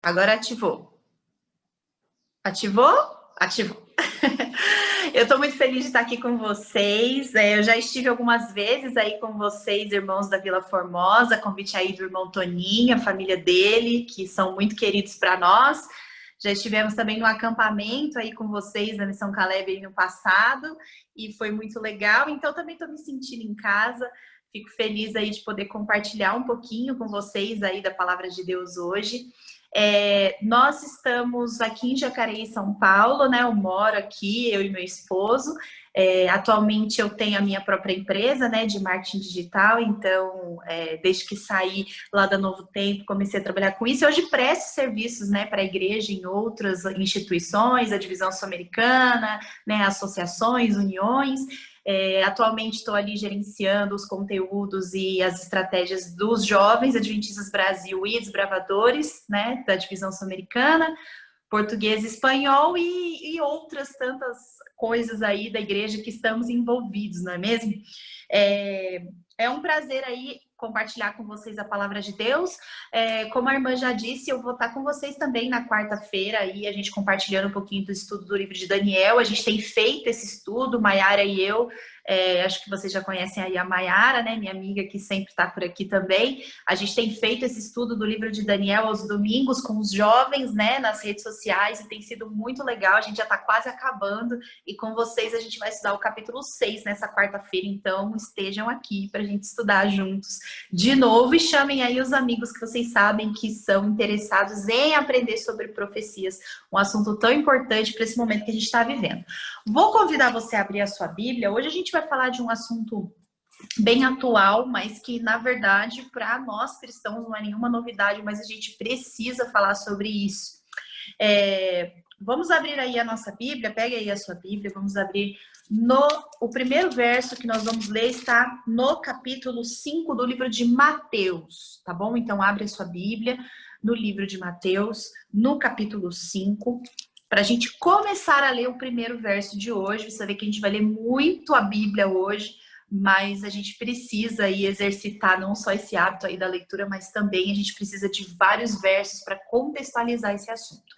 Agora ativou. Ativou? Ativou. Eu estou muito feliz de estar aqui com vocês. Eu já estive algumas vezes aí com vocês, irmãos da Vila Formosa, convite aí do irmão Toninho, a família dele, que são muito queridos para nós. Já estivemos também no acampamento aí com vocês na Missão Caleb aí no passado e foi muito legal. Então também estou me sentindo em casa. Fico feliz aí de poder compartilhar um pouquinho com vocês aí da Palavra de Deus hoje. Nós estamos aqui em Jacareí, São Paulo, né? Eu moro aqui, eu e meu esposo. Atualmente eu tenho a minha própria empresa, né, de marketing digital, então desde que saí lá da Novo Tempo, comecei a trabalhar com isso. Hoje presto serviços, né, para a igreja em outras instituições, a divisão sul-americana, né, associações, uniões. Atualmente estou ali gerenciando os conteúdos e as estratégias dos jovens Adventistas Brasil e Desbravadores, né, da divisão sul-americana, português e espanhol e outras tantas coisas aí da igreja que estamos envolvidos, não é mesmo? É um prazer aí compartilhar com vocês a palavra de Deus. Como a irmã já disse, eu vou estar com vocês também na quarta-feira, aí a gente compartilhando um pouquinho do estudo do livro de Daniel. A gente tem feito esse estudo, Maiara e eu. Acho que vocês já conhecem aí a Maiara, né? Minha amiga que sempre está por aqui também. A gente tem feito esse estudo do livro de Daniel aos domingos com os jovens, né? Nas redes sociais e tem sido muito legal. A gente já está quase acabando e com vocês a gente vai estudar o capítulo 6 nessa quarta-feira. Então estejam aqui para a gente estudar juntos de novo e chamem aí os amigos que vocês sabem que são interessados em aprender sobre profecias, um assunto tão importante para esse momento que a gente está vivendo. Vou convidar você a abrir a sua Bíblia. Hoje a gente vai falar de um assunto bem atual, mas que, na verdade, para nós cristãos não é nenhuma novidade, mas a gente precisa falar sobre isso. Vamos abrir aí a nossa Bíblia, pega aí a sua Bíblia, vamos abrir o primeiro verso que nós vamos ler está no capítulo 5 do livro de Mateus, tá bom? Então abre a sua Bíblia no livro de Mateus, no capítulo 5, para a gente começar a ler o primeiro verso de hoje. Você vê que a gente vai ler muito a Bíblia hoje, mas a gente precisa aí exercitar não só esse hábito aí da leitura, mas também a gente precisa de vários versos para contextualizar esse assunto.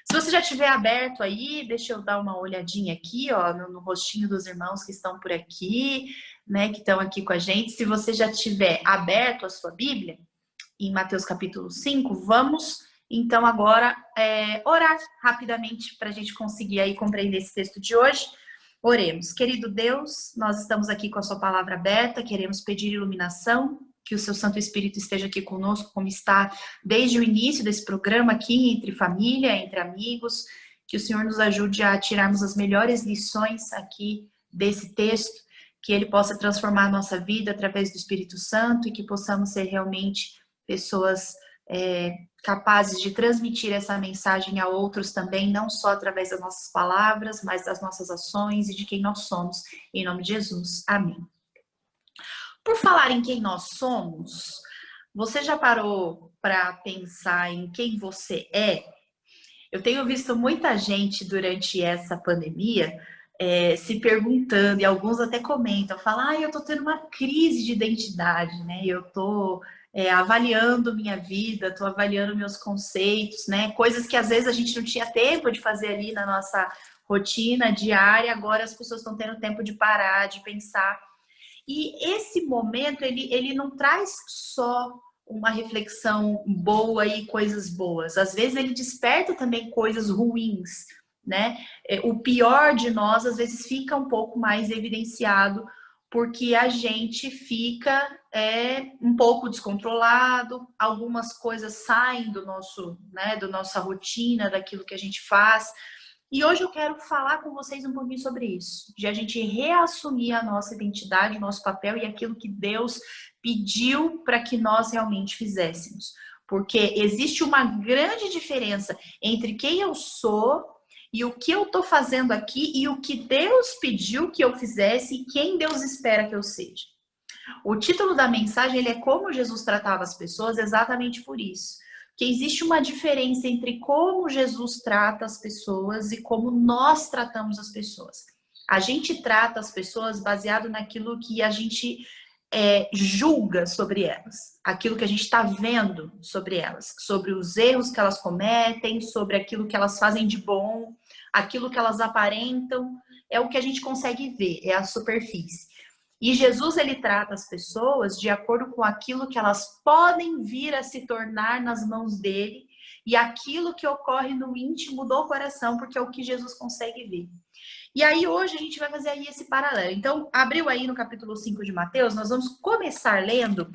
Se você já tiver aberto aí, deixa eu dar uma olhadinha aqui, ó, no rostinho dos irmãos que estão por aqui, né, que estão aqui com a gente. Se você já tiver aberto a sua Bíblia, em Mateus capítulo 5, vamos então agora orar rapidamente para a gente conseguir aí compreender esse texto de hoje. Oremos. Querido Deus, nós estamos aqui com a sua palavra aberta, queremos pedir iluminação, que o seu Santo Espírito esteja aqui conosco, como está desde o início desse programa aqui, entre família, entre amigos, que o Senhor nos ajude a tirarmos as melhores lições aqui desse texto, que ele possa transformar a nossa vida através do Espírito Santo e que possamos ser realmente pessoas capazes de transmitir essa mensagem a outros também, não só através das nossas palavras, mas das nossas ações e de quem nós somos. Em nome de Jesus. Amém. Por falar em quem nós somos, você já parou para pensar em quem você é? Eu tenho visto muita gente durante essa pandemia se perguntando, e alguns até comentam, falam, eu tô tendo uma crise de identidade, né? Eu tô avaliando minha vida, tô avaliando meus conceitos, né? Coisas que às vezes a gente não tinha tempo de fazer ali na nossa rotina diária, agora as pessoas estão tendo tempo de parar, de pensar. E esse momento, ele não traz só uma reflexão boa e coisas boas. Às vezes ele desperta também coisas ruins, né? O pior de nós, às vezes, fica um pouco mais evidenciado porque a gente fica um pouco descontrolado, algumas coisas saem do nosso, né, da nossa rotina, daquilo que a gente faz. E hoje eu quero falar com vocês um pouquinho sobre isso, de a gente reassumir a nossa identidade, o nosso papel e aquilo que Deus pediu para que nós realmente fizéssemos. Porque existe uma grande diferença entre quem eu sou e o que eu estou fazendo aqui e o que Deus pediu que eu fizesse e quem Deus espera que eu seja. O título da mensagem ele é Como Jesus Tratava as Pessoas, exatamente por isso. Que existe uma diferença entre como Jesus trata as pessoas e como nós tratamos as pessoas. A gente trata as pessoas baseado naquilo que a gente julga sobre elas, aquilo que a gente está vendo sobre elas, sobre os erros que elas cometem, sobre aquilo que elas fazem de bom, aquilo que elas aparentam, é o que a gente consegue ver, é a superfície. E Jesus, ele trata as pessoas de acordo com aquilo que elas podem vir a se tornar nas mãos dele e aquilo que ocorre no íntimo do coração, porque é o que Jesus consegue ver. E aí hoje a gente vai fazer aí esse paralelo. Então, abriu aí no capítulo 5 de Mateus, nós vamos começar lendo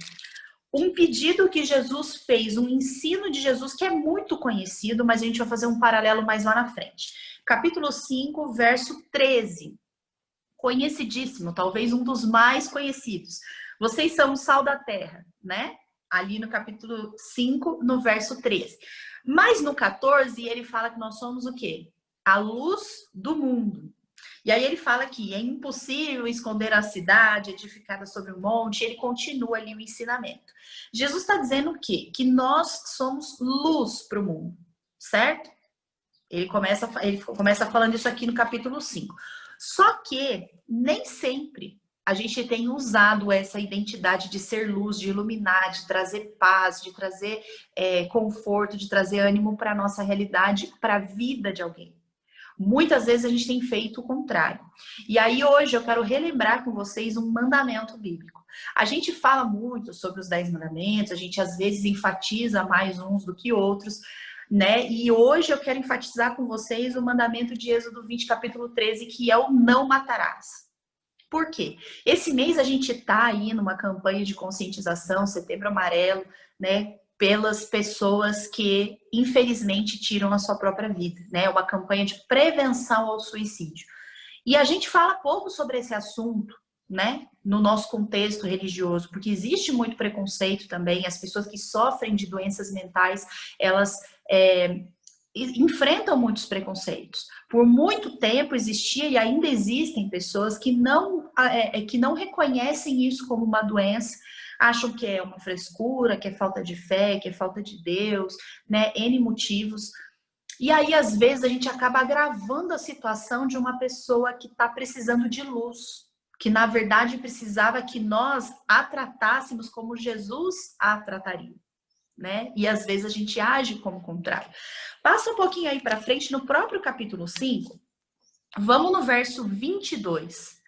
um pedido que Jesus fez, um ensino de Jesus que é muito conhecido, mas a gente vai fazer um paralelo mais lá na frente. Capítulo 5, verso 13. Conhecidíssimo, talvez um dos mais conhecidos. Vocês são o sal da terra, né? Ali no capítulo 5, no verso 13. Mas no 14, ele fala que nós somos o quê? A luz do mundo. E aí ele fala que é impossível esconder a cidade edificada sobre um monte, ele continua ali o ensinamento. Jesus está dizendo o quê? Que nós somos luz para o mundo, certo? Ele começa falando isso aqui no capítulo 5. Só que nem sempre a gente tem usado essa identidade de ser luz, de iluminar, de trazer paz, de trazer conforto, de trazer ânimo para a nossa realidade, para a vida de alguém. Muitas vezes a gente tem feito o contrário. E aí hoje eu quero relembrar com vocês um mandamento bíblico. A gente fala muito sobre os 10 mandamentos, a gente às vezes enfatiza mais uns do que outros, né? E hoje eu quero enfatizar com vocês o mandamento de Êxodo 20, capítulo 13, que é o não matarás. Por quê? Esse mês a gente está aí numa campanha de conscientização, Setembro Amarelo, né? Pelas pessoas que, infelizmente, tiram a sua própria vida, né? Uma campanha de prevenção ao suicídio. E a gente fala pouco sobre esse assunto, né? No nosso contexto religioso, porque existe muito preconceito também. As pessoas que sofrem de doenças mentais, elas enfrentam muitos preconceitos. Por muito tempo existia e ainda existem pessoas que não reconhecem isso como uma doença, acham que é uma frescura, que é falta de fé, que é falta de Deus, né? N motivos. E aí, às vezes, a gente acaba agravando a situação de uma pessoa que está precisando de luz, que na verdade precisava que nós a tratássemos como Jesus a trataria, né? E às vezes a gente age como o contrário. Passa um pouquinho aí para frente, no próprio capítulo 5, vamos no verso 22.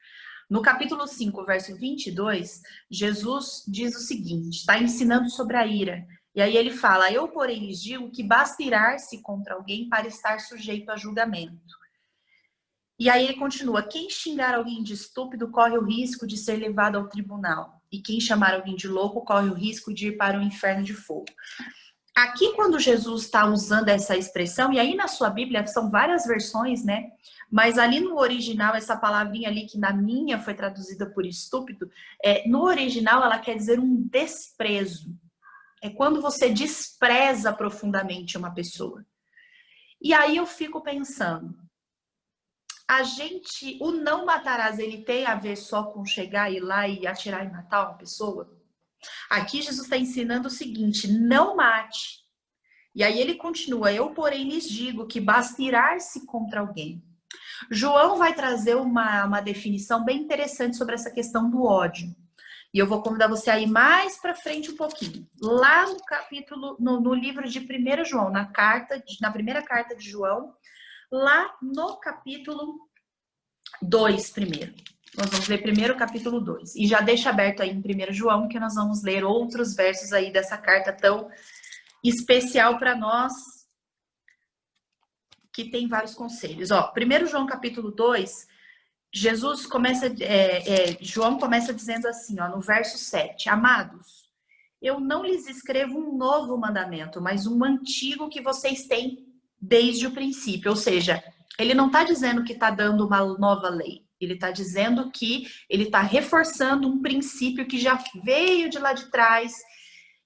No capítulo 5, verso 22, Jesus diz o seguinte, está ensinando sobre a ira. E aí ele fala, eu, porém, lhes digo que basta irar-se contra alguém para estar sujeito a julgamento. E aí ele continua, quem xingar alguém de estúpido corre o risco de ser levado ao tribunal. E quem chamar alguém de louco corre o risco de ir para o inferno de fogo. Aqui, quando Jesus está usando essa expressão, e aí na sua Bíblia são várias versões, né? Mas ali no original, essa palavrinha ali, que na minha foi traduzida por estúpido, no original ela quer dizer um desprezo. É quando você despreza profundamente uma pessoa. E aí eu fico pensando, o não matarás, ele tem a ver só com chegar, ir lá e atirar e matar uma pessoa? Aqui Jesus está ensinando o seguinte, não mate. E aí ele continua, eu porém lhes digo que basta irar-se contra alguém. João vai trazer uma definição bem interessante sobre essa questão do ódio. E eu vou convidar você a ir mais para frente um pouquinho. Lá no capítulo, no livro de 1 João, na primeira carta de João, lá no capítulo 2 primeiro. Nós vamos ler primeiro o capítulo 2. E já deixa aberto aí em 1 João, que nós vamos ler outros versos aí dessa carta tão especial para nós, que tem vários conselhos. Ó, 1 João capítulo 2, João começa dizendo assim, ó, no verso 7, amados, eu não lhes escrevo um novo mandamento, mas um antigo que vocês têm desde o princípio. Ou seja, ele não está dizendo que está dando uma nova lei. Ele está dizendo que ele está reforçando um princípio que já veio de lá de trás.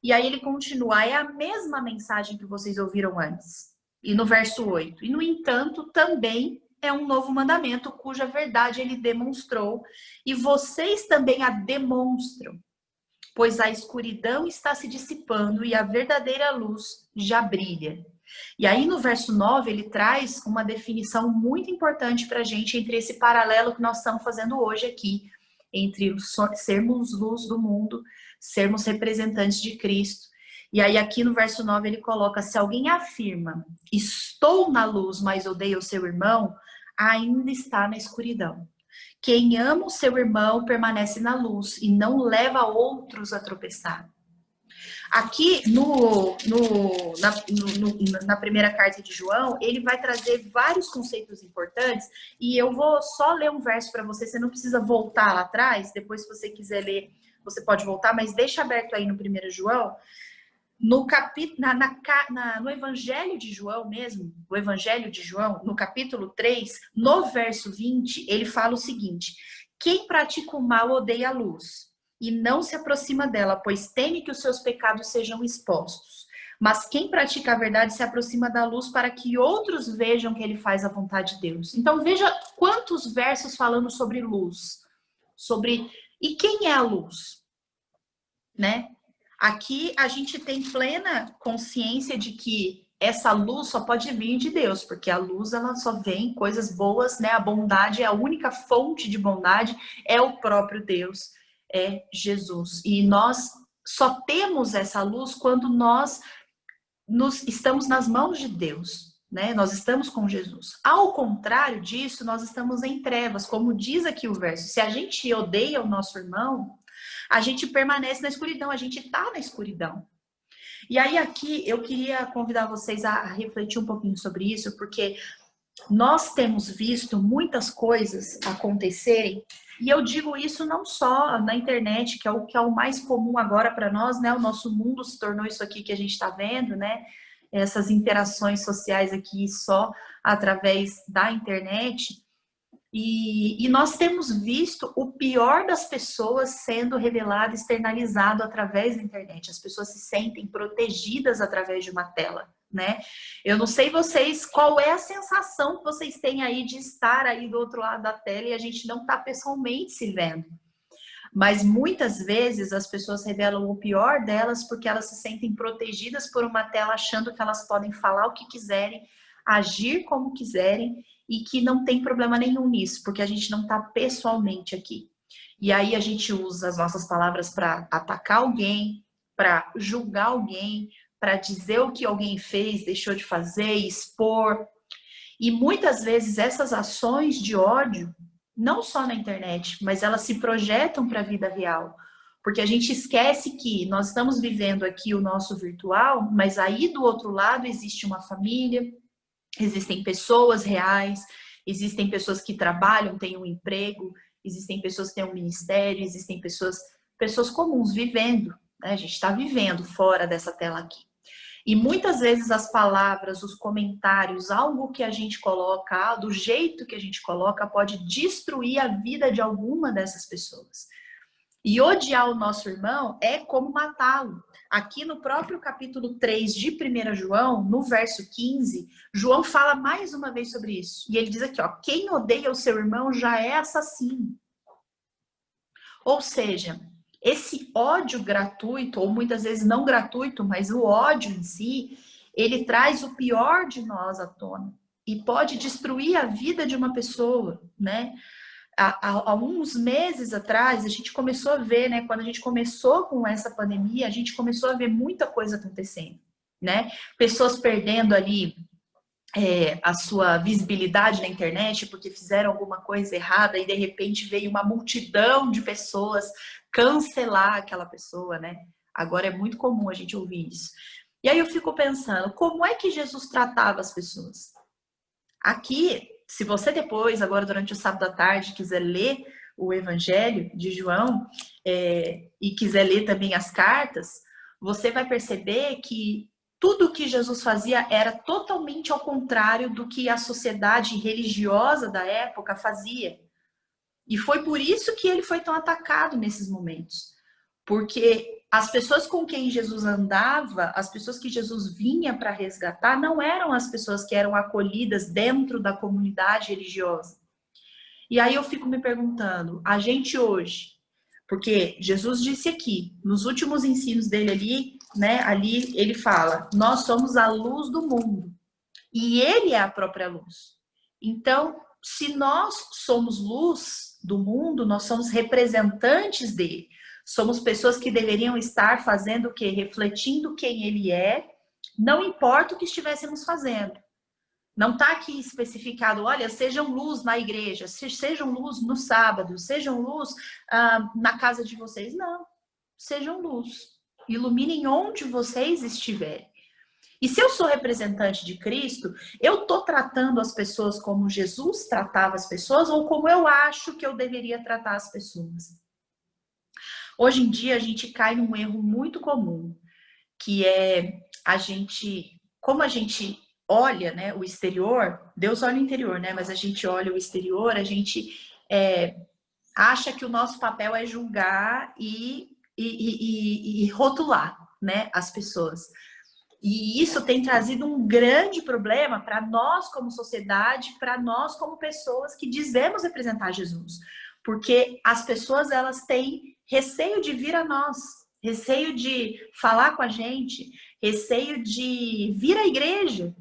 E aí ele continua, é a mesma mensagem que vocês ouviram antes. E no verso 8, e no entanto, também é um novo mandamento, cuja verdade ele demonstrou, e vocês também a demonstram, pois a escuridão está se dissipando e a verdadeira luz já brilha. E aí no verso 9 ele traz uma definição muito importante para a gente entre esse paralelo que nós estamos fazendo hoje aqui, entre sermos luz do mundo, sermos representantes de Cristo. E aí aqui no verso 9 ele coloca: se alguém afirma, estou na luz, mas odeia o seu irmão, ainda está na escuridão. Quem ama o seu irmão permanece na luz e não leva outros a tropeçar. Aqui na primeira carta de João, ele vai trazer vários conceitos importantes e eu vou só ler um verso para você. Você não precisa voltar lá atrás, depois se você quiser ler, você pode voltar, mas deixa aberto aí no 1 João. No Evangelho de João mesmo, o Evangelho de João, no capítulo 3, no verso 20, ele fala o seguinte: quem pratica o mal odeia a luz e não se aproxima dela, pois teme que os seus pecados sejam expostos. Mas quem pratica a verdade se aproxima da luz para que outros vejam que ele faz a vontade de Deus. Então veja quantos versos falando sobre luz, e quem é a luz, né? Aqui a gente tem plena consciência de que essa luz só pode vir de Deus, porque a luz ela só vem coisas boas, né? A bondade é a única fonte de bondade, é o próprio Deus, é Jesus. E nós só temos essa luz quando nós estamos nas mãos de Deus, né? Nós estamos com Jesus. Ao contrário disso, nós estamos em trevas, como diz aqui o verso. Se a gente odeia o nosso irmão, a gente permanece na escuridão, a gente está na escuridão. E aí aqui eu queria convidar vocês a refletir um pouquinho sobre isso, porque nós temos visto muitas coisas acontecerem, e eu digo isso não só na internet, que é o mais comum agora para nós, né? O nosso mundo se tornou isso aqui que a gente está vendo, né? Essas interações sociais aqui só através da internet. E nós temos visto o pior das pessoas sendo revelado, externalizado através da internet. As pessoas se sentem protegidas através de uma tela, né? Eu não sei vocês, qual é a sensação que vocês têm aí de estar aí do outro lado da tela e a gente não tá pessoalmente se vendo. Mas muitas vezes as pessoas revelam o pior delas porque elas se sentem protegidas por uma tela, achando que elas podem falar o que quiserem, agir como quiserem, e que não tem problema nenhum nisso, porque a gente não está pessoalmente aqui. E aí a gente usa as nossas palavras para atacar alguém, para julgar alguém, para dizer o que alguém fez, deixou de fazer, expor. E muitas vezes essas ações de ódio, não só na internet, mas elas se projetam para a vida real. Porque a gente esquece que nós estamos vivendo aqui o nosso virtual, mas aí do outro lado existe uma família, existem pessoas reais, existem pessoas que trabalham, têm um emprego, existem pessoas que têm um ministério, existem pessoas comuns vivendo, né? A gente está vivendo fora dessa tela aqui. E muitas vezes as palavras, os comentários, algo que a gente coloca, do jeito que a gente coloca, pode destruir a vida de alguma dessas pessoas. E odiar o nosso irmão é como matá-lo. Aqui no próprio capítulo 3 de 1 João, no verso 15, João fala mais uma vez sobre isso. E ele diz aqui, ó, quem odeia o seu irmão já é assassino. Ou seja, esse ódio gratuito, ou muitas vezes não gratuito, mas o ódio em si, ele traz o pior de nós à tona. E pode destruir a vida de uma pessoa, né? Há uns meses atrás, a gente começou a ver, né? Quando a gente começou com essa pandemia, a gente começou a ver muita coisa acontecendo, né? Pessoas perdendo ali a sua visibilidade na internet porque fizeram alguma coisa errada e de repente veio uma multidão de pessoas cancelar aquela pessoa, né? Agora é muito comum a gente ouvir isso. E aí eu fico pensando, como é que Jesus tratava as pessoas? Aqui, se você depois, agora durante o sábado à tarde, quiser ler o Evangelho de João e quiser ler também as cartas, você vai perceber que tudo que Jesus fazia era totalmente ao contrário do que a sociedade religiosa da época fazia. E foi por isso que ele foi tão atacado nesses momentos. Porque as pessoas com quem Jesus andava, as pessoas que Jesus vinha para resgatar, não eram as pessoas que eram acolhidas dentro da comunidade religiosa. E aí eu fico me perguntando, a gente hoje, porque Jesus disse aqui, nos últimos ensinos dele ali, né, ali ele fala, nós somos a luz do mundo. E ele é a própria luz. Então, se nós somos luz, do mundo, nós somos representantes dele. Somos pessoas que deveriam estar fazendo o quê? Refletindo quem ele é, não importa o que estivéssemos fazendo. Não está aqui especificado, olha, sejam luz na igreja, sejam luz no sábado, sejam luz na casa de vocês. Não, sejam luz. Iluminem onde vocês estiverem. E se eu sou representante de Cristo, eu estou tratando as pessoas como Jesus tratava as pessoas ou como eu acho que eu deveria tratar as pessoas? Hoje em dia a gente cai num erro muito comum, que é como a gente olha, né, o exterior, Deus olha o interior, né, mas a gente olha o exterior, a gente acha que o nosso papel é julgar e rotular, né, as pessoas. E isso tem trazido um grande problema para nós como sociedade, para nós como pessoas que dizemos representar Jesus. Porque as pessoas, elas têm receio de vir a nós, receio de falar com a gente, receio de vir à igreja.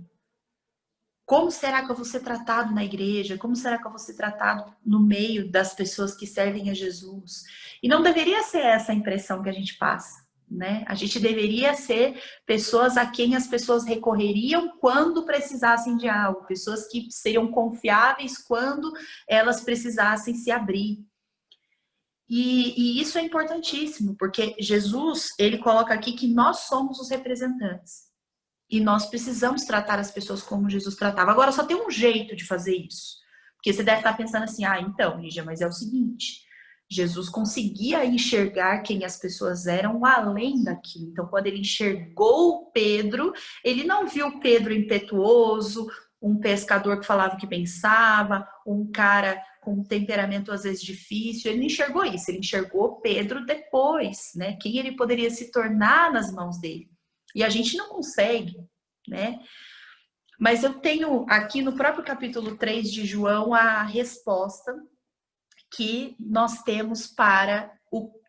Como será que eu vou ser tratado na igreja? Como será que eu vou ser tratado no meio das pessoas que servem a Jesus? E não deveria ser essa a impressão que a gente passa, né? A gente deveria ser pessoas a quem as pessoas recorreriam quando precisassem de algo, pessoas que seriam confiáveis quando elas precisassem se abrir. E isso é importantíssimo, porque Jesus, ele coloca aqui que nós somos os representantes. E nós precisamos tratar as pessoas como Jesus tratava. Agora, só tem um jeito de fazer isso. Porque você deve estar pensando assim, então, Lígia, mas é o seguinte, Jesus conseguia enxergar quem as pessoas eram além daquilo. Então, quando ele enxergou Pedro, ele não viu Pedro impetuoso, um pescador que falava o que pensava, um cara com um temperamento às vezes difícil. Ele não enxergou isso, ele enxergou Pedro depois, né? Quem ele poderia se tornar nas mãos dele. E a gente não consegue, né? Mas eu tenho aqui no próprio capítulo 3 de João a resposta que nós temos para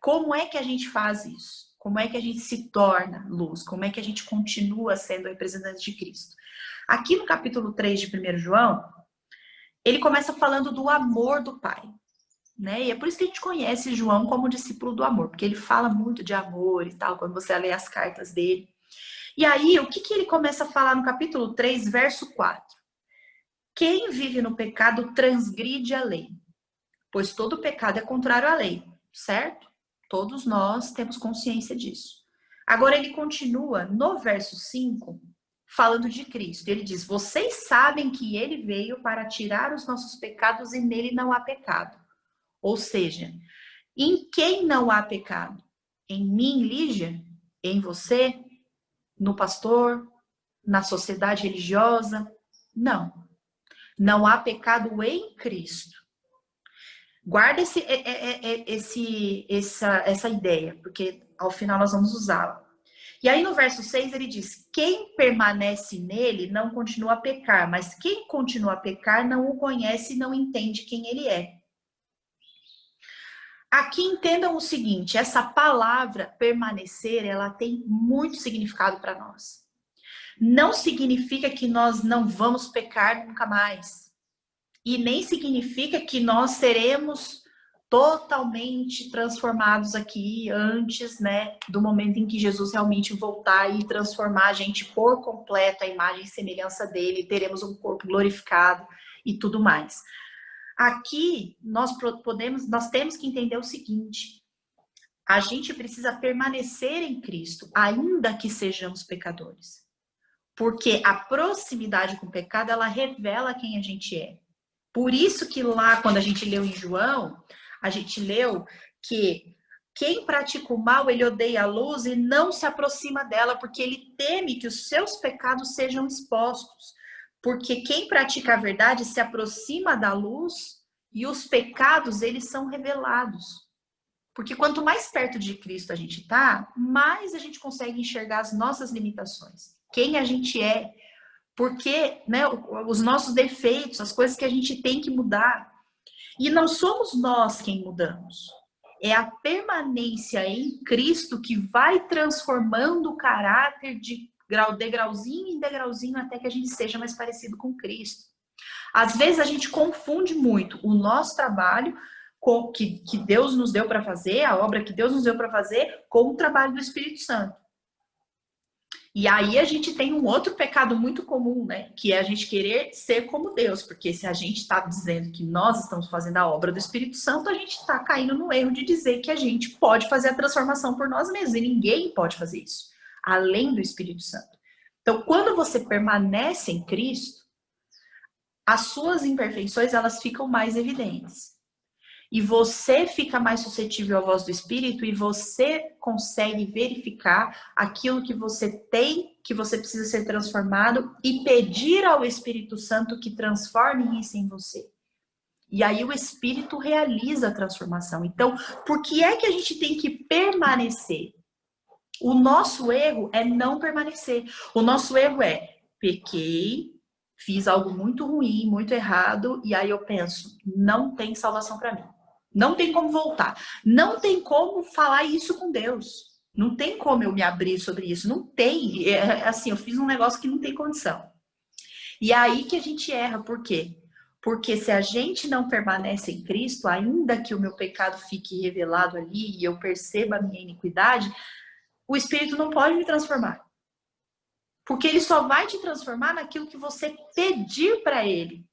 como é que a gente faz isso? Como é que a gente se torna luz? Como é que a gente continua sendo representante de Cristo? Aqui no capítulo 3 de 1 João, ele começa falando do amor do Pai. Né? E é por isso que a gente conhece João como discípulo do amor, porque ele fala muito de amor e tal, quando você lê as cartas dele. E aí, o que ele começa a falar no capítulo 3, verso 4? Quem vive no pecado transgride a lei, pois todo pecado é contrário à lei, certo? Todos nós temos consciência disso. Agora ele continua no verso 5, falando de Cristo. Ele diz, vocês sabem que ele veio para tirar os nossos pecados e nele não há pecado. Ou seja, em quem não há pecado? Em mim, Lígia? Em você? No pastor, na sociedade religiosa? Não. Não há pecado em Cristo. Guarda essa ideia, porque ao final nós vamos usá-la. E aí no verso 6 ele diz, quem permanece nele não continua a pecar, mas quem continua a pecar não o conhece e não entende quem ele é. Aqui entendam o seguinte, essa palavra permanecer, ela tem muito significado para nós. Não significa que nós não vamos pecar nunca mais. E nem significa que nós seremos totalmente transformados aqui antes, né, do momento em que Jesus realmente voltar e transformar a gente por completo a imagem e semelhança dele, teremos um corpo glorificado e tudo mais. Aqui nós temos que entender o seguinte: a gente precisa permanecer em Cristo, ainda que sejamos pecadores. Porque a proximidade com o pecado, ela revela quem a gente é. Por isso que lá, quando a gente leu em João, a gente leu que quem pratica o mal, ele odeia a luz e não se aproxima dela, porque ele teme que os seus pecados sejam expostos. Porque quem pratica a verdade se aproxima da luz e os pecados, eles são revelados. Porque quanto mais perto de Cristo a gente está, mais a gente consegue enxergar as nossas limitações. Quem a gente é. Porque, né, os nossos defeitos, as coisas que a gente tem que mudar. E não somos nós quem mudamos. É a permanência em Cristo que vai transformando o caráter de degrauzinho em degrauzinho até que a gente seja mais parecido com Cristo. Às vezes a gente confunde muito o nosso trabalho que Deus nos deu para fazer, a obra que Deus nos deu para fazer, com o trabalho do Espírito Santo. E aí a gente tem um outro pecado muito comum, né? Que é a gente querer ser como Deus, porque se a gente está dizendo que nós estamos fazendo a obra do Espírito Santo, a gente está caindo no erro de dizer que a gente pode fazer a transformação por nós mesmos, e ninguém pode fazer isso, além do Espírito Santo. Então, quando você permanece em Cristo, as suas imperfeições, elas ficam mais evidentes. E você fica mais suscetível à voz do Espírito e você consegue verificar aquilo que você tem, que você precisa ser transformado e pedir ao Espírito Santo que transforme isso em você. E aí o Espírito realiza a transformação. Então, por que é que a gente tem que permanecer? O nosso erro é não permanecer. O nosso erro é, pequei, fiz algo muito ruim, muito errado, e aí eu penso, não tem salvação para mim. Não tem como voltar. Não tem como falar isso com Deus. Não tem como eu me abrir sobre isso. Não tem. Assim, eu fiz um negócio que não tem condição. E é aí que a gente erra. Por quê? Porque se a gente não permanece em Cristo, ainda que o meu pecado fique revelado ali e eu perceba a minha iniquidade, o Espírito não pode me transformar. Porque ele só vai te transformar naquilo que você pedir para ele.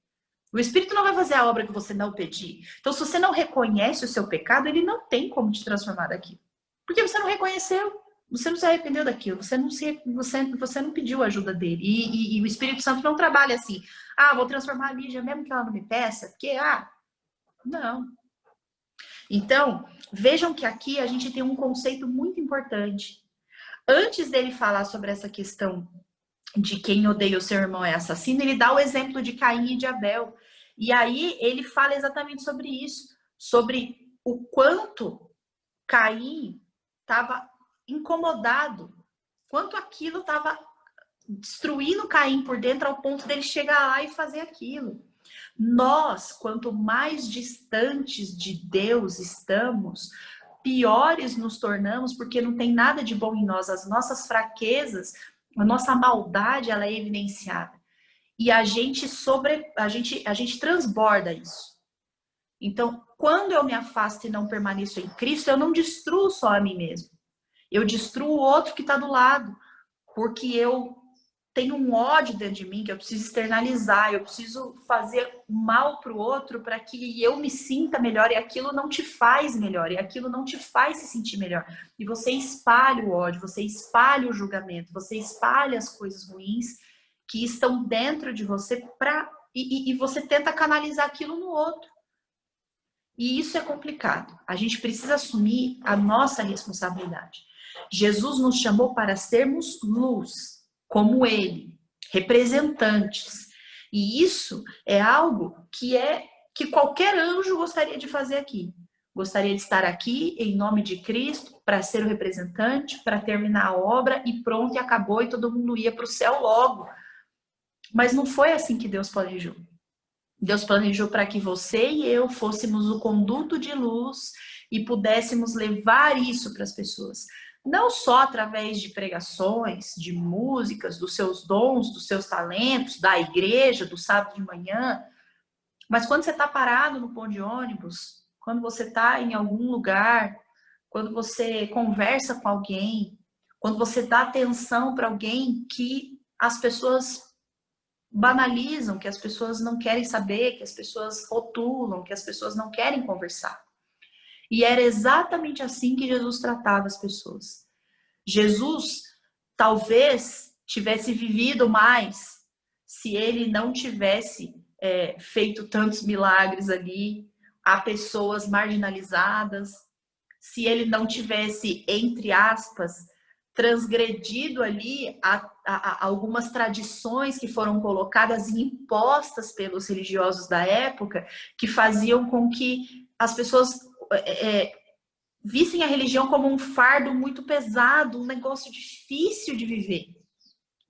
O Espírito não vai fazer a obra que você não pedir. Então, se você não reconhece o seu pecado, ele não tem como te transformar daquilo. Porque você não reconheceu, você não se arrependeu daquilo, você não pediu a ajuda dele. E o Espírito Santo não trabalha assim. Ah, vou transformar a Lígia, mesmo que ela não me peça, porque, não. Então, vejam que aqui a gente tem um conceito muito importante. Antes dele falar sobre essa questão de quem odeia o seu irmão é assassino, ele dá o exemplo de Caim e de Abel. E aí ele fala exatamente sobre isso, sobre o quanto Caim estava incomodado, quanto aquilo estava destruindo Caim por dentro ao ponto dele chegar lá e fazer aquilo. Nós, quanto mais distantes de Deus estamos, piores nos tornamos, porque não tem nada de bom em nós. As nossas fraquezas, a nossa maldade, ela é evidenciada. E a gente transborda isso. Então, quando eu me afasto e não permaneço em Cristo, eu não destruo só a mim mesmo. Eu destruo o outro que está do lado. Porque eu tenho um ódio dentro de mim que eu preciso externalizar, eu preciso fazer mal para o outro para que eu me sinta melhor, e aquilo não te faz melhor, e aquilo não te faz se sentir melhor. E você espalha o ódio, você espalha o julgamento, você espalha as coisas ruins que estão dentro de você e você tenta canalizar aquilo no outro. E isso é complicado. A gente precisa assumir a nossa responsabilidade. Jesus nos chamou para sermos luz, como ele, representantes. E isso é algo que qualquer anjo gostaria de fazer aqui. Gostaria de estar aqui em nome de Cristo para ser o representante, para terminar a obra e pronto, e acabou, e todo mundo ia para o céu logo. Mas não foi assim que Deus planejou. Deus planejou para que você e eu fôssemos o conduto de luz e pudéssemos levar isso para as pessoas. Não só através de pregações, de músicas, dos seus dons, dos seus talentos, da igreja, do sábado de manhã, mas quando você está parado no ponto de ônibus, quando você está em algum lugar, quando você conversa com alguém, quando você dá atenção para alguém que as pessoas banalizam, que as pessoas não querem saber, que as pessoas rotulam, que as pessoas não querem conversar. E era exatamente assim que Jesus tratava as pessoas. Jesus talvez tivesse vivido mais se ele não tivesse feito tantos milagres ali a pessoas marginalizadas, se ele não tivesse, entre aspas, transgredido ali algumas tradições que foram colocadas e impostas pelos religiosos da época, que faziam com que as pessoas vissem a religião como um fardo muito pesado, um negócio difícil de viver.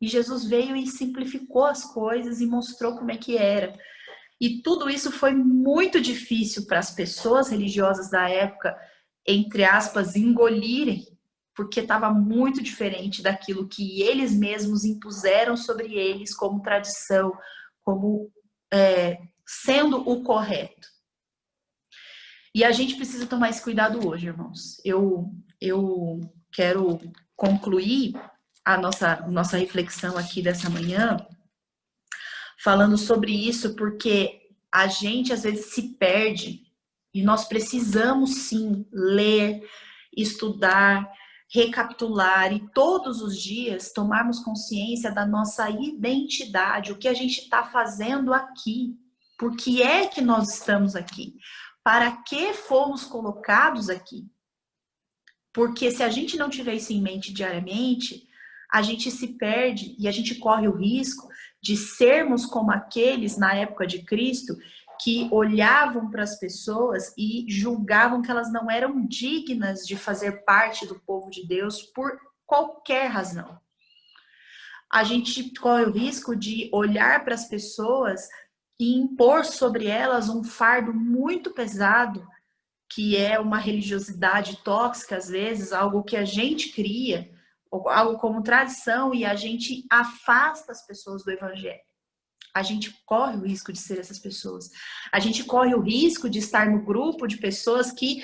E Jesus veio e simplificou as coisas e mostrou como é que era. E tudo isso foi muito difícil para as pessoas religiosas da época, entre aspas, engolirem, porque estava muito diferente daquilo que eles mesmos impuseram sobre eles como tradição, como sendo o correto. E a gente precisa tomar esse cuidado hoje, irmãos. Eu quero concluir a nossa reflexão aqui dessa manhã falando sobre isso, porque a gente às vezes se perde e nós precisamos sim ler, estudar, recapitular e todos os dias tomarmos consciência da nossa identidade, o que a gente está fazendo aqui, por que é que nós estamos aqui, para que fomos colocados aqui. Porque se a gente não tiver isso em mente diariamente, a gente se perde e a gente corre o risco de sermos como aqueles na época de Cristo que olhavam para as pessoas e julgavam que elas não eram dignas de fazer parte do povo de Deus por qualquer razão. A gente corre o risco de olhar para as pessoas e impor sobre elas um fardo muito pesado, que é uma religiosidade tóxica, às vezes, algo que a gente cria, algo como tradição, e a gente afasta as pessoas do evangelho. A gente corre o risco de ser essas pessoas. A gente corre o risco de estar no grupo de pessoas que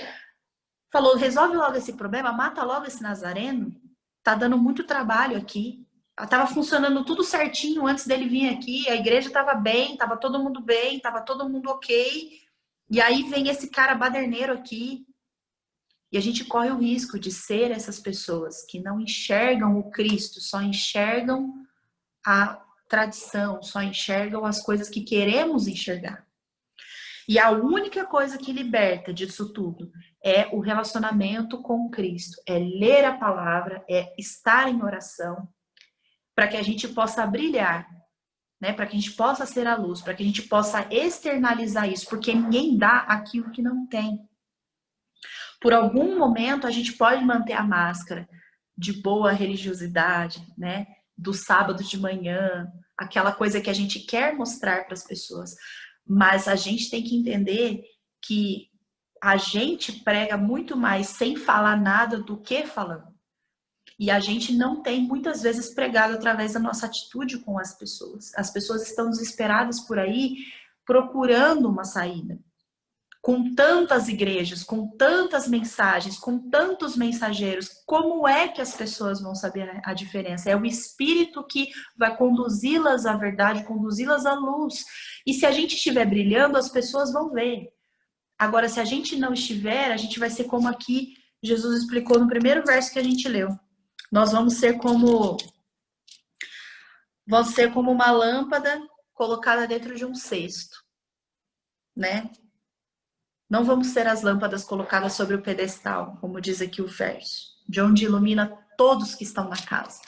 falou, resolve logo esse problema, mata logo esse nazareno, tá dando muito trabalho aqui. Tava funcionando tudo certinho antes dele vir aqui, a igreja tava bem, tava todo mundo ok. E aí vem esse cara baderneiro aqui. E a gente corre o risco de ser essas pessoas que não enxergam o Cristo, só enxergam a tradição, só enxergam as coisas que queremos enxergar. E a única coisa que liberta disso tudo é o relacionamento com Cristo, é ler a palavra, é estar em oração, para que a gente possa brilhar, né? Para que a gente possa ser a luz, para que a gente possa externalizar isso, porque ninguém dá aquilo que não tem. Por algum momento a gente pode manter a máscara de boa religiosidade, né? Do sábado de manhã, aquela coisa que a gente quer mostrar para as pessoas. Mas a gente tem que entender que a gente prega muito mais sem falar nada do que falando. E a gente não tem muitas vezes pregado através da nossa atitude com as pessoas. As pessoas estão desesperadas por aí procurando uma saída. Com tantas igrejas, com tantas mensagens, com tantos mensageiros, como é que as pessoas vão saber a diferença? É o Espírito que vai conduzi-las à verdade, conduzi-las à luz. E se a gente estiver brilhando, as pessoas vão ver. Agora, se a gente não estiver, a gente vai ser como aqui Jesus explicou no primeiro verso que a gente leu. Nós vamos ser como uma lâmpada colocada dentro de um cesto, né? Não vamos ser as lâmpadas colocadas sobre o pedestal, como diz aqui o verso, de onde ilumina todos que estão na casa.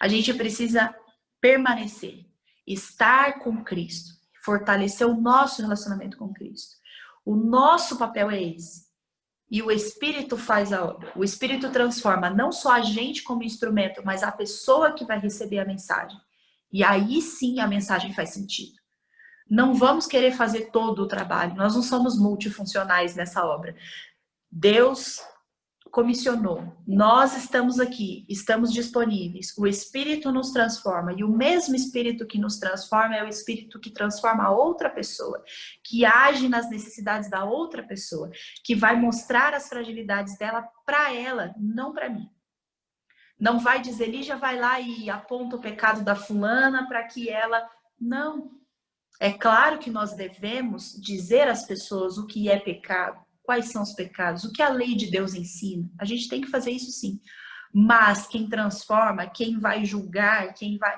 A gente precisa permanecer, estar com Cristo, fortalecer o nosso relacionamento com Cristo. O nosso papel é esse. E o Espírito faz a obra. O Espírito transforma não só a gente como instrumento, mas a pessoa que vai receber a mensagem. E aí sim a mensagem faz sentido. Não vamos querer fazer todo o trabalho. Nós não somos multifuncionais nessa obra. Deus comissionou. Nós estamos aqui, estamos disponíveis. O Espírito nos transforma. E o mesmo Espírito que nos transforma é o Espírito que transforma a outra pessoa, que age nas necessidades da outra pessoa, que vai mostrar as fragilidades dela para ela, não para mim. Não vai dizer, Lígia vai lá e aponta o pecado da fulana para que ela... Não. É claro que nós devemos dizer às pessoas o que é pecado, quais são os pecados, o que a lei de Deus ensina. A gente tem que fazer isso sim. Mas quem transforma, quem vai julgar,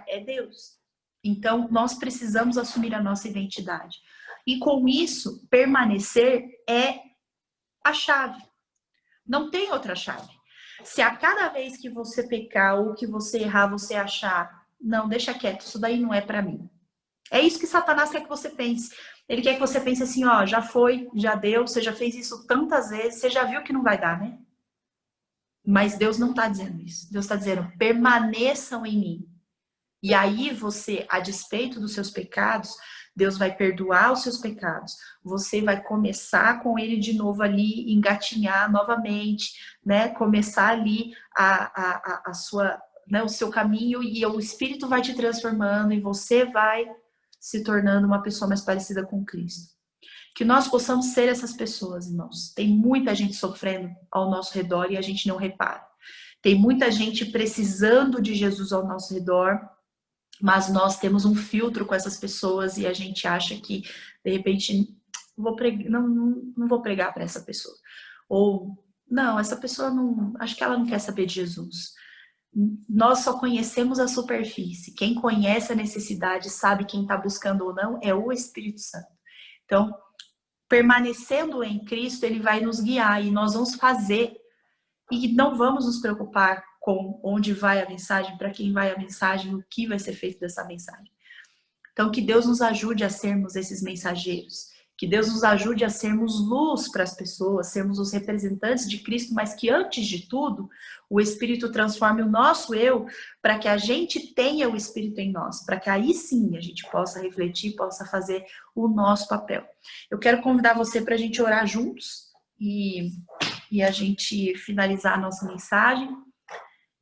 é Deus. Então, nós precisamos assumir a nossa identidade. E com isso, permanecer é a chave. Não tem outra chave. Se a cada vez que você pecar ou que você errar, você achar, não, deixa quieto, isso daí não é para mim. É isso que Satanás quer que você pense. Ele quer que você pense assim, ó, já foi, já deu, você já fez isso tantas vezes, você já viu que não vai dar, né? Mas Deus não está dizendo isso. Deus está dizendo, permaneçam em mim. E aí você, a despeito dos seus pecados, Deus vai perdoar os seus pecados. Você vai começar com ele de novo ali, engatinhar novamente, né? Começar ali a sua, né? O seu caminho e o Espírito vai te transformando e você vai se tornando uma pessoa mais parecida com Cristo. Que nós possamos ser essas pessoas, irmãos. Tem muita gente sofrendo ao nosso redor e a gente não repara. Tem muita gente precisando de Jesus ao nosso redor, mas nós temos um filtro com essas pessoas e a gente acha que, de repente, não vou pregar para essa pessoa. Ou, não, essa pessoa não, acho que ela não quer saber de Jesus. Nós só conhecemos a superfície. Quem conhece a necessidade, sabe quem está buscando ou não, é o Espírito Santo. Então, permanecendo em Cristo, ele vai nos guiar e nós vamos fazer. E não vamos nos preocupar com onde vai a mensagem, para quem vai a mensagem, o que vai ser feito dessa mensagem. Então, que Deus nos ajude a sermos esses mensageiros. Que Deus nos ajude a sermos luz para as pessoas, sermos os representantes de Cristo, mas que antes de tudo, o Espírito transforme o nosso eu para que a gente tenha o Espírito em nós, para que aí sim a gente possa refletir, possa fazer o nosso papel. Eu quero convidar você para a gente orar juntos e a gente finalizar a nossa mensagem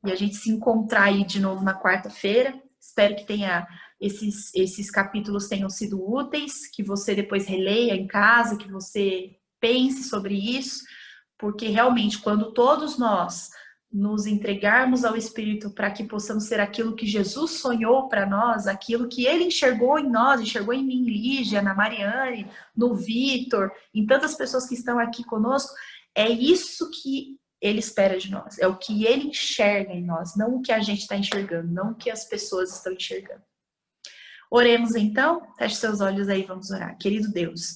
e a gente se encontrar aí de novo na quarta-feira. Espero que esses capítulos tenham sido úteis, que você depois releia em casa, que você pense sobre isso, porque realmente quando todos nós nos entregarmos ao Espírito para que possamos ser aquilo que Jesus sonhou para nós, aquilo que Ele enxergou em nós, enxergou em mim, Lígia, na Mariane, no Vitor, em tantas pessoas que estão aqui conosco, é isso que Ele espera de nós, é o que Ele enxerga em nós, não o que a gente está enxergando, não o que as pessoas estão enxergando. Oremos então, feche seus olhos aí, vamos orar. Querido Deus,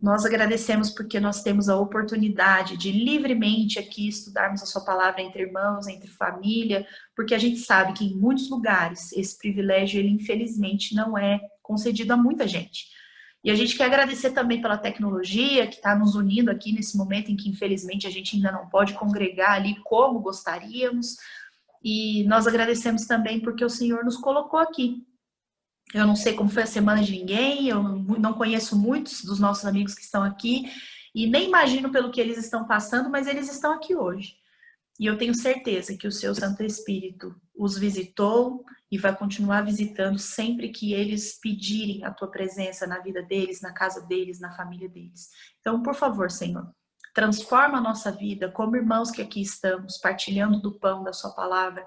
nós agradecemos porque nós temos a oportunidade de livremente aqui estudarmos a sua palavra entre irmãos, entre família, porque a gente sabe que em muitos lugares esse privilégio, ele infelizmente não é concedido a muita gente. E a gente quer agradecer também pela tecnologia que está nos unindo aqui nesse momento em que infelizmente a gente ainda não pode congregar ali como gostaríamos. E nós agradecemos também porque o Senhor nos colocou aqui. Eu não sei como foi a semana de ninguém, eu não conheço muitos dos nossos amigos que estão aqui e nem imagino pelo que eles estão passando, mas eles estão aqui hoje. E eu tenho certeza que o seu Santo Espírito os visitou e vai continuar visitando sempre que eles pedirem a tua presença na vida deles, na casa deles, na família deles. Então, por favor, Senhor, transforma a nossa vida como irmãos que aqui estamos, partilhando do pão da sua palavra,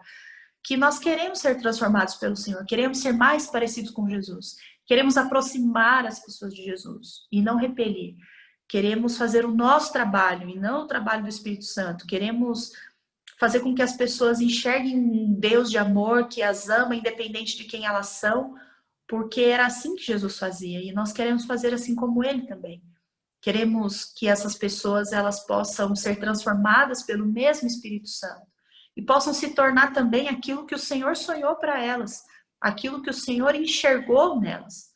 que nós queremos ser transformados pelo Senhor, queremos ser mais parecidos com Jesus, queremos aproximar as pessoas de Jesus e não repelir. Queremos fazer o nosso trabalho e não o trabalho do Espírito Santo. Queremos fazer com que as pessoas enxerguem um Deus de amor que as ama independente de quem elas são, porque era assim que Jesus fazia e nós queremos fazer assim como Ele também. Queremos que essas pessoas elas possam ser transformadas pelo mesmo Espírito Santo e possam se tornar também aquilo que o Senhor sonhou para elas, aquilo que o Senhor enxergou nelas.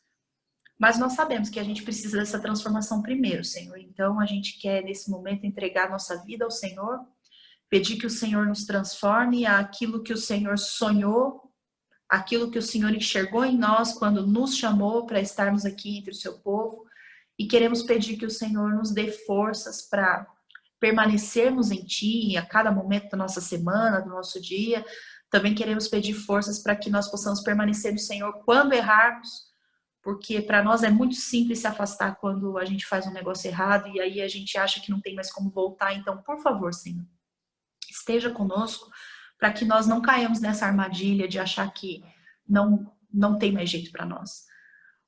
Mas nós sabemos que a gente precisa dessa transformação primeiro, Senhor. Então a gente quer nesse momento entregar nossa vida ao Senhor, pedir que o Senhor nos transforme àquilo que o Senhor sonhou, aquilo que o Senhor enxergou em nós quando nos chamou para estarmos aqui entre o seu povo. E queremos pedir que o Senhor nos dê forças para permanecermos em Ti a cada momento da nossa semana, do nosso dia. Também queremos pedir forças para que nós possamos permanecer no Senhor quando errarmos, porque para nós é muito simples se afastar quando a gente faz um negócio errado e aí a gente acha que não tem mais como voltar. Então, por favor, Senhor, esteja conosco para que nós não caímos nessa armadilha de achar que não tem mais jeito para nós.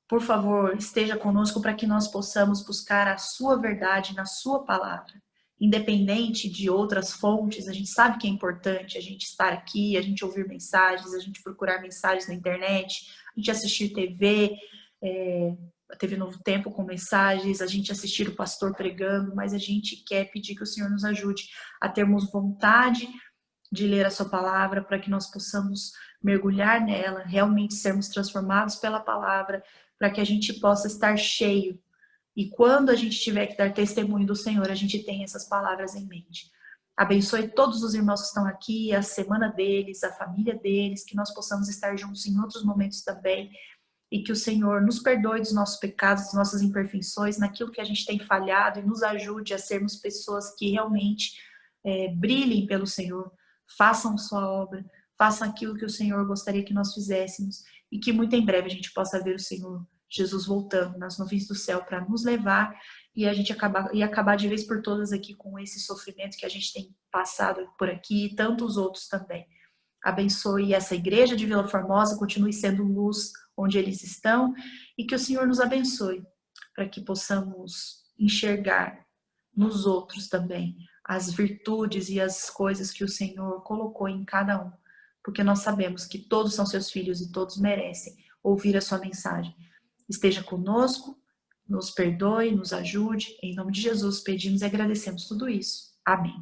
Por favor, esteja conosco para que nós possamos buscar a sua verdade na sua palavra. Independente de outras fontes, a gente sabe que é importante a gente estar aqui, a gente ouvir mensagens, a gente procurar mensagens na internet, a gente assistir TV, a TV Novo Tempo com mensagens, a gente assistir o pastor pregando, mas a gente quer pedir que o Senhor nos ajude a termos vontade de ler a sua palavra para que nós possamos mergulhar nela, realmente sermos transformados pela palavra, para que a gente possa estar cheio. E quando a gente tiver que dar testemunho do Senhor, a gente tem essas palavras em mente. Abençoe todos os irmãos que estão aqui, a semana deles, a família deles, que nós possamos estar juntos em outros momentos também. E que o Senhor nos perdoe dos nossos pecados, das nossas imperfeições, naquilo que a gente tem falhado e nos ajude a sermos pessoas que realmente brilhem pelo Senhor, façam sua obra, façam aquilo que o Senhor gostaria que nós fizéssemos e que muito em breve a gente possa ver o Senhor Jesus voltando nas nuvens do céu para nos levar e a gente acabar de vez por todas aqui com esse sofrimento que a gente tem passado por aqui e tantos outros também. Abençoe essa igreja de Vila Formosa, continue sendo luz onde eles estão e que o Senhor nos abençoe para que possamos enxergar nos outros também as virtudes e as coisas que o Senhor colocou em cada um, porque nós sabemos que todos são seus filhos e todos merecem ouvir a sua mensagem. Esteja conosco, nos perdoe, nos ajude. Em nome de Jesus pedimos e agradecemos tudo isso. Amém.